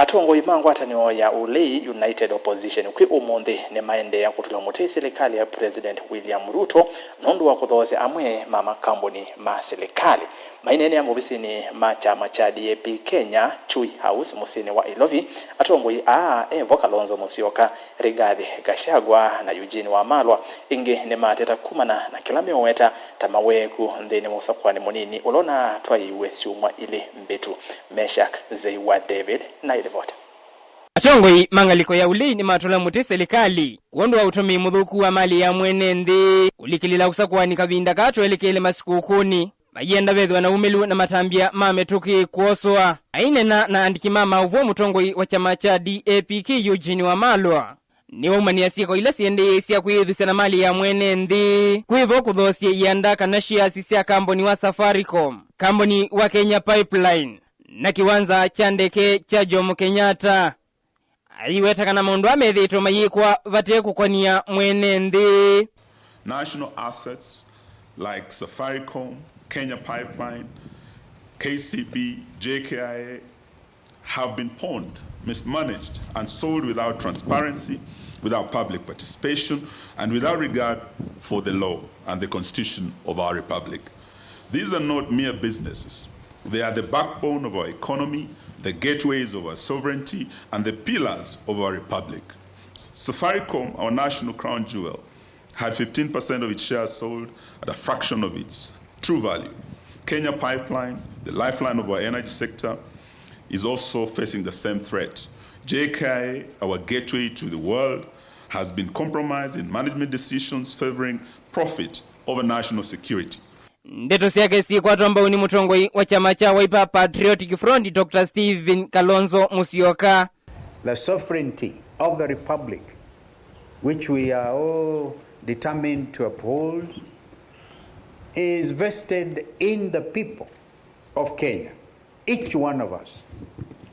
Atongoi Ngwatanio ya Ulei United Opposition kwi Umunthi Nimaendeeya Kutula Muti Silikali ya President William Ruto Nundu wa Kuthoosya Amwe Makambuni ma Silikali mainene ya mubisini chama cha DAP Kenya Chui House musini wa Ilovi. Atongoi Evo Kalonzo Musyoka, Rigathi Gachagua na Eugene Wamalwa ingi ni mateta kumana na kila mioweta tamaweku nthini musakwani munini ulona twaiwe siumwa ile mbetu Meshak Zeiwa David na ilivota. Atongoi mangaliko ya Ulei ni matola Muti Silikali kuondwa utumi Muthuku wa mali ya mwene nthi ulikilila usakwani kavinda kato elekele masikukuni mayenda bethu na umelu na matambia mametuki kuoswa ainena na andikimama uvo Mutongoi wa chama cha DAP Eugene Wamalwa ni umania siako ila siende sia kuithusia na mali ya mwene nthi kuivo Kuthoosya ianda kanashia sisia kamboni wa Safaricom, kamboni wa Kenya Pipeline na kiwanza cha ndeke cha Jomo Kenyatta. Aiweta kana maundu amethitwo mayikwa vate kukonia mwene nthi. National assets like Safaricom, Kenya Pipeline, KCB, JKIA have been pawned, mismanaged and sold without transparency, without public participation and without regard for the law and the constitution of our republic. These are not mere businesses. They are the backbone of our economy, the gateways of our sovereignty, and the pillars of our republic. Safaricom, our national crown jewel, had 15% of its shares sold at a fraction of its true value. Kenya Pipeline, the lifeline of our energy sector, is also facing the same threat. JKIA, our gateway to the world, has been compromised in management decisions favoring profit over national security. Ndeto siake si kwa tomba uni Mutongoi wa chama cha Wiper Patriotic Front Dr. Stephen Kalonzo Musyoka. The sovereignty of the republic, which we are all determined to uphold, is vested in the people of Kenya, each one of us.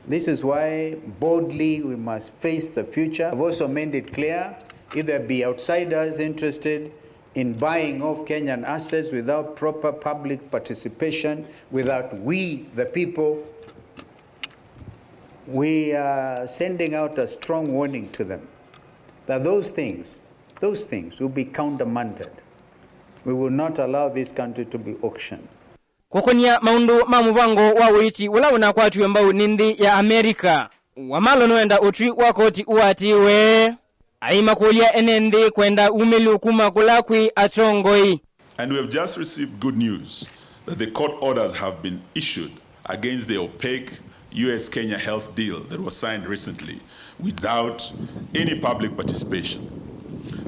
This is why boldly we must face the future. I've also made it clear, if there be outsiders interested in buying off Kenyan assets without proper public participation, without we, the people, we are sending out a strong warning to them that those things will be countermanded. We will not allow this country to be auctioned. Kukonia maundu mamuvango wa uiti wala unakwatu mbao nindi ya Amerika. Wamalo nuenda utri wakoti uatiwe. Aima kulia enende kwenda umelu kumakulakwi Atongoi. And we have just received good news that the court orders have been issued against the opaque US-Kenya health deal that was signed recently without any public participation.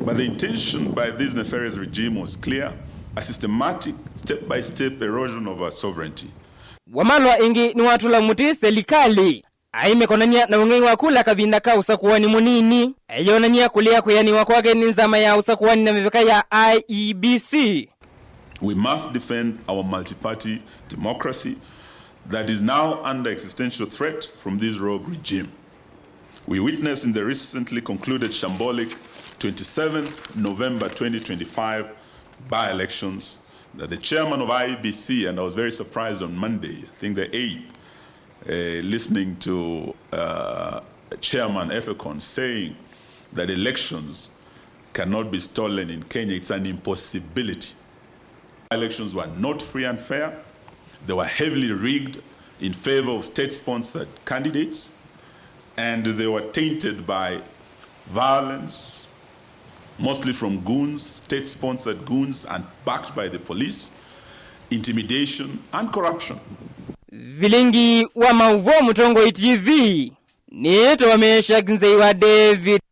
But the intention by this nefarious regime was clear: a systematic, step-by-step erosion of our sovereignty. Wamalwa ingi ni watula Muti Silikali. Aime konania na ungengi wakula kavinda ka usakuwani munini. Ayonania kulia kuyani wakwake ninzama ya usakuwani na miveka ya IEBC. We must defend our multi-party democracy that is now under existential threat from this rogue regime. We witnessed in the recently concluded shambolic 27th November 2025 by-elections that the chairman of IEBC, and I was very surprised on Monday, I think the 8th, listening to Chairman Ethekon saying that elections cannot be stolen in Kenya. It's an impossibility. Elections were not free and fair. They were heavily rigged in favor of state-sponsored candidates, and they were tainted by violence, mostly from goons, state-sponsored goons, and backed by the police, intimidation, and corruption. Vilingi wa mauvo Mutongoi TV. Nieto wa Meshak Zeiwa David.